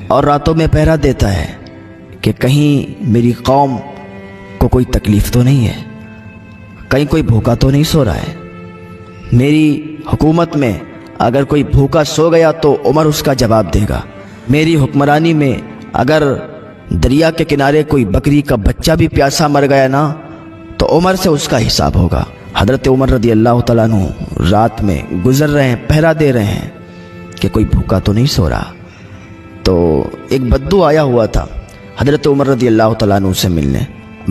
اور راتوں میں پہرا دیتا ہے کہ کہیں میری قوم کو کوئی تکلیف تو نہیں ہے، کہیں کوئی بھوکا تو نہیں سو رہا ہے۔ میری حکومت میں اگر کوئی بھوکا سو گیا تو عمر اس کا جواب دے گا۔ میری حکمرانی میں اگر دریا کے کنارے کوئی بکری کا بچہ بھی پیاسا مر گیا نا تو عمر سے اس کا حساب ہوگا۔ حضرت عمر رضی اللہ تعالیٰ عنہ رات میں گزر رہے ہیں، پہرا دے رہے ہیں کہ کوئی بھوکا تو نہیں سو رہا۔ تو ایک بدو آیا ہوا تھا حضرت عمر رضی اللہ تعالیٰ عنہ سے ملنے۔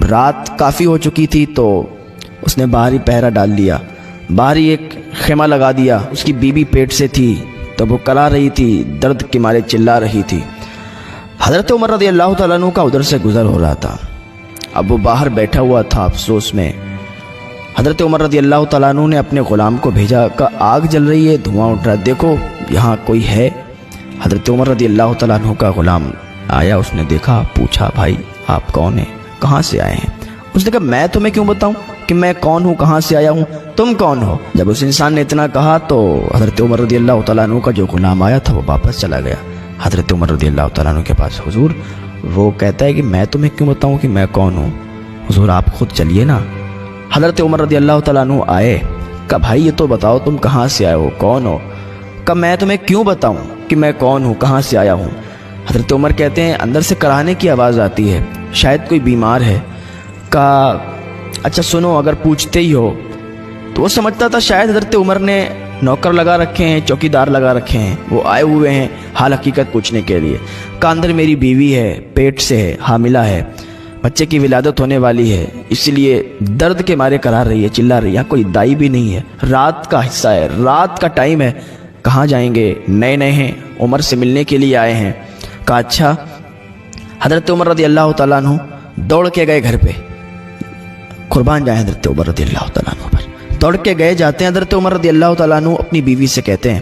رات کافی ہو چکی تھی تو اس نے باہر ہی پہرا ڈال لیا، باہر ہی ایک خیمہ لگا دیا۔ اس کی بیوی پیٹ سے تھی تو وہ کلا رہی تھی، درد کے مارے چلا رہی تھی۔ حضرت عمر رضی اللہ تعالیٰ عنہ کا ادھر سے گزر ہو رہا تھا، اب وہ باہر بیٹھا ہوا تھا افسوس میں۔ حضرت عمر رضی اللہ تعالیٰ عنہ نے اپنے غلام کو بھیجا کہ آگ جل رہی ہے، دھواں اٹھ رہا ہے، دیکھو یہاں کوئی ہے۔ حضرت عمر رضی اللہ تعالیٰ عنہ کا غلام آیا، اس نے دیکھا، پوچھا بھائی آپ کون ہیں، کہاں سے آئے ہیں؟ اس نے کہا میں تمہیں کیوں بتاؤں کہ میں کون ہوں، کہاں سے آیا ہوں، تم کون ہو؟ جب اس انسان نے اتنا کہا تو حضرت عمر رضی اللہ تعالیٰ عنہ کا جو غلام آیا تھا وہ واپس چلا گیا حضرت عمر رضی اللہ تعالیٰ عنہ کے پاس۔ حضور، وہ کہتا ہے کہ میں تمہیں کیوں بتاؤں کہ میں کون ہوں؟ حضور آپ خود چلیے نا۔ حضرت عمر رضی اللہ تعالیٰ عنہ آئے، کہا بھائی یہ تو بتاؤ تم کہاں سے آئے ہو، کون ہو؟ کہا میں تمہیں کیوں بتاؤں کہ میں کون ہوں، کہاں سے آیا ہوں؟ حضرت عمر کہتے ہیں اندر سے کراہنے کی آواز آتی ہے، شاید کوئی بیمار ہے۔ کہا اچھا سنو، اگر پوچھتے ہی ہو تو وہ سمجھتا تھا شاید حضرت عمر نے نوکر لگا رکھے ہیں، چوکیدار لگا رکھے ہیں، وہ آئے ہوئے ہیں حال حقیقت پوچھنے کے لیے۔ کہا اندر میری بیوی ہے، پیٹ سے ہے، حاملہ ہے، بچے کی ولادت ہونے والی ہے، اس لیے درد کے مارے کرا رہی ہے، چلا رہی ہے، کوئی دائی بھی نہیں ہے، رات کا حصہ ہے، رات کا ٹائم ہے، کہاں جائیں گے، نئے نئے ہیں، عمر سے ملنے کے لیے آئے ہیں۔ کہا اچھا۔ حضرت عمر رضی اللہ تعالیٰ عنہ دوڑ کے گئے گھر پہ، قربان جائیں حضرت عمر رضی اللہ تعالیٰ عنہ پر، دوڑ کے گئے جاتے ہیں۔ حضرت عمر رضی اللہ تعالیٰ عنہ اپنی بیوی سے کہتے ہیں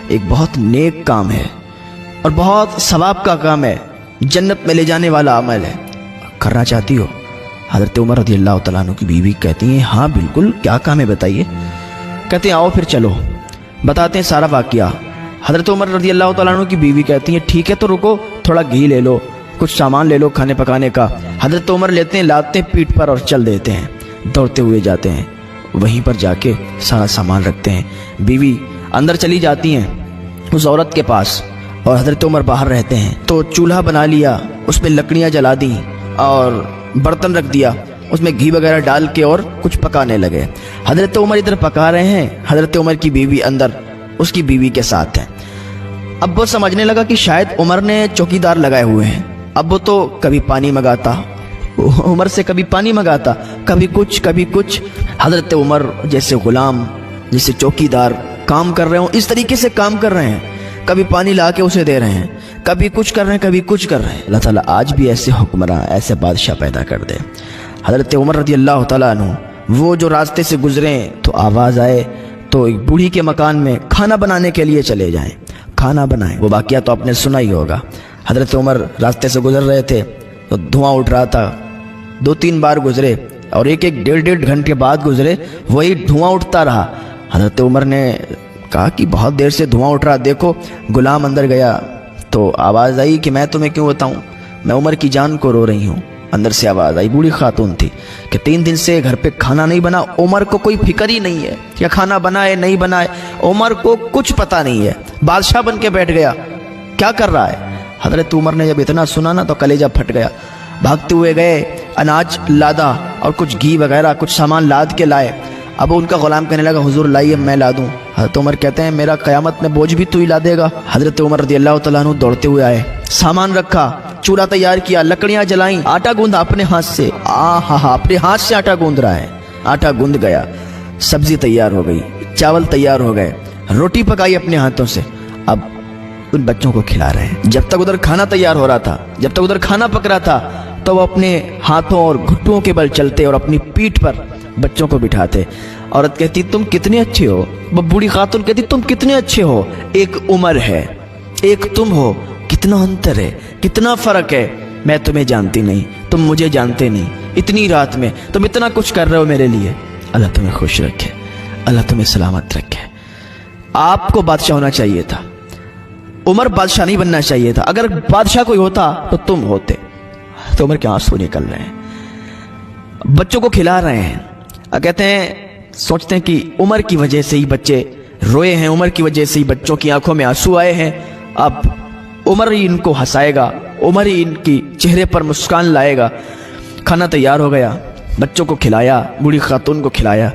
ایک بہت نیک کام ہے اور بہت ثواب کا کام ہے، جنت میں لے جانے والا عمل ہے، کرنا چاہتی ہو؟ حضرت عمر رضی اللہ تعالیٰ عنہ کی بیوی کہتی ہیں ہاں بالکل، کیا کام ہے بتائیے؟ کہتے ہیں آؤ پھر چلو، بتاتے ہیں سارا واقعہ۔ حضرت عمر رضی اللہ تعالیٰ عنہ کی بیوی کہتی ہیں ٹھیک ہے تو رکو، تھوڑا گھی لے لو، کچھ سامان لے لو کھانے پکانے کا۔ حضرت عمر لیتے ہیں، لاتے ہیں پیٹھ پر اور چل دیتے ہیں، دوڑتے ہوئے جاتے ہیں، وہیں پر جا کے سارا سامان رکھتے ہیں۔ بیوی اندر چلی جاتی ہیں اس عورت کے پاس اور حضرت عمر باہر رہتے ہیں۔ تو چولہا بنا لیا، اس میں لکڑیاں جلا دیں اور برتن رکھ دیا، اس میں گھی وغیرہ ڈال کے اور کچھ پکانے لگے۔ حضرت عمر ادھر پکا رہے ہیں، حضرت عمر کی بیوی اندر اس کی بیوی کے ساتھ ہے۔ اب وہ سمجھنے لگا کہ شاید عمر نے چوکیدار لگائے ہوئے ہیں۔ اب وہ تو کبھی پانی منگاتا عمر سے، کبھی پانی منگاتا، کبھی کچھ۔ حضرت عمر جیسے غلام، جیسے چوکیدار کام کر رہے ہوں اس طریقے سے کام کر رہے ہیں، کبھی پانی لا کے اسے دے رہے ہیں، کبھی کچھ کر رہے ہیں، کبھی کچھ کر رہے ہیں۔ اللہ تعالیٰ آج بھی ایسے حکمراں، ایسے بادشاہ پیدا کر دے۔ حضرت عمر رضی اللہ تعالیٰ عنہ وہ جو راستے سے گزرے تو آواز آئے تو ایک بوڑھی کے مکان میں کھانا بنانے کے لیے چلے جائیں، کھانا بنائیں۔ وہ واقعہ تو آپ نے سنا ہی ہوگا۔ حضرت عمر راستے سے گزر رہے تھے تو دھواں اٹھ رہا تھا، 2-3 بار گزرے اور ایک 1.5 گھنٹے بعد گزرے، وہی دھواں اٹھتا رہا۔ حضرت عمر نے کہا کہ بہت دیر سے دھواں اٹھ رہا، دیکھو۔ غلام اندر گیا تو آواز آئی کہ میں تمہیں کیوں بتاؤں، میں عمر کی جان کو رو رہی ہوں۔ اندر سے آواز آئی، بوڑھی خاتون تھی، کہ 3 دن سے گھر پہ کھانا نہیں بنا، عمر کو کوئی فکر ہی نہیں ہے کہ کھانا بنائے نہیں بنائے، عمر کو کچھ پتہ نہیں ہے، بادشاہ بن کے بیٹھ گیا، کیا کر رہا ہے؟ حضرت عمر نے جب اتنا سنا نا تو کلیجہ پھٹ گیا، بھاگتے ہوئے گئے، اناج لادا اور کچھ گھی وغیرہ کچھ سامان لاد کے لائے۔ اب ان کا غلام کہنے لگا حضور لائیے میں لا دوں۔ حضرت عمر کہتے ہیں میرا قیامت میں بوجھ بھی تو ہی لا دے گا۔ حضرت عمر رضی اللہ تعالیٰ عنہ دوڑتے ہوئے آئے، سامان رکھا، چولہا تیار کیا، لکڑیاں جلائیں، آٹا گوندھا اپنے ہاتھ سے، اپنے ہاتھ سے آٹا گوندھ رہا ہے، آٹا گوندھ گیا، سبزی تیار ہو گئی، چاول تیار ہو گئے، روٹی پکائی اپنے ہاتھوں سے، اب ان بچوں کو کھلا رہے ہیں۔ جب تک ادھر کھانا تیار ہو رہا تھا، جب تک ادھر کھانا پک رہا تھا تو وہ اپنے ہاتھوں اور گھٹنوں کے بل چلتے اور اپنی پیٹھ پر بچوں کو بٹھاتے۔ عورت کہتی تم کتنے اچھے ہو، وہ بوڑھی خاتون کہتی تم کتنے اچھے ہو، ایک عمر ہے ایک تم ہو، کتنا انتر ہے، کتنا فرق ہے، میں تمہیں جانتی نہیں، تم مجھے جانتے نہیں، اتنی رات میں تم اتنا کچھ کر رہے ہو میرے لیے۔ اللہ تمہیں خوش رکھے، اللہ تمہیں سلامت رکھے۔ آپ کو بادشاہ ہونا چاہیے تھا، عمر بادشاہ نہیں بننا چاہیے تھا، اگر بادشاہ کوئی ہوتا تو تم ہوتے۔ تو عمر کے آنسو نکل رہے ہیں، بچوں کو کھلا رہے ہیں، کہتے ہیں سوچتے ہیں کہ عمر کی وجہ سے ہی بچے روئے ہیں، عمر کی وجہ سے ہی بچوں کی آنکھوں میں آنسو آئے ہیں، اب عمر ہی ان کو ہنسائے گا، عمر ہی ان کی چہرے پر مسکان لائے گا۔ کھانا تیار ہو گیا، بچوں کو کھلایا، بوڑھی خاتون کو کھلایا۔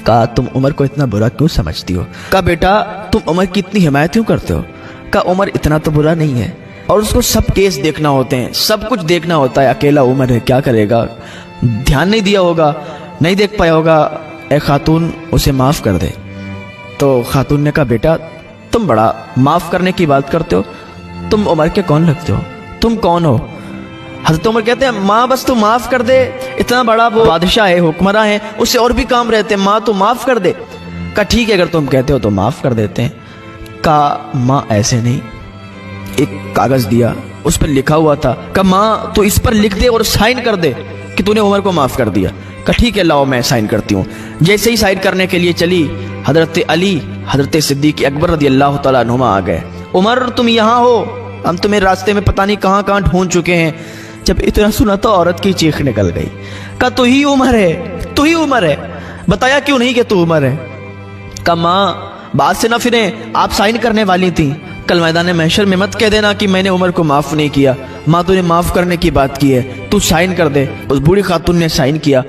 کہا تم عمر کو اتنا برا کیوں سمجھتی ہو؟ کہا بیٹا تم عمر کی اتنی حمایت کیوں کرتے ہو؟ کہا عمر اتنا تو برا نہیں ہے، اور اس کو سب کیس دیکھنا ہوتے ہیں، سب کچھ دیکھنا ہوتا ہے، اکیلا عمر ہے، کیا کرے گا، دھیان نہیں دیا ہوگا، نہیں دیکھ پایا ہوگا، اے خاتون اسے معاف کر دے۔ تو خاتون نے کہا بیٹا تم بڑا معاف کرنے کی بات کرتے ہو، تم عمر کے کون لگتے ہو، تم کون ہو؟ حضرت عمر کہتے ہیں ماں بس تو معاف کر دے، اتنا بڑا وہ بادشاہ ہے، حکمراں ہے، اس سے اور بھی کام رہتے ہیں، ماں تو معاف کر دے۔ کہا ٹھیک ہے اگر تم کہتے ہو تو معاف کر دیتے ہیں۔ کہا ماں ایسے نہیں، ایک کاغذ دیا، اس پر لکھا ہوا تھا، کہا ماں تو اس پر لکھ دے اور سائن کر دے کہ تو نے عمر کو معاف کر دیا۔ کہا ٹھیک ہے لاؤ میں سائن کرتی ہوں۔ جیسے ہی سائن کرنے کے لیے چلی، حضرت علی، حضرت صدیق اکبر رضی اللہ تعالیٰ عنہما آ گئے۔ عمر تم یہاں ہو، ہم تمہیں راستے میں پتہ نہیں کہاں کہاں ڈھونڈ چکے ہیں۔ جب اتنا سنا تو عورت کی چیخ نکل گئی، کہا تو ہی عمر ہے، تو ہی عمر ہے، بتایا کیوں نہیں کہ تو عمر ہے؟ کہا ماں بات سے نہ پھریں، آپ سائن کرنے والی تھیں، کل میدان محشر میں مت کہہ دینا کہ میں نے عمر کو معاف نہیں کیا، ماں تو نے معاف کرنے کی بات کی ہے، تو سائن کر دے۔ اس بوڑھی خاتون نے سائن کیا۔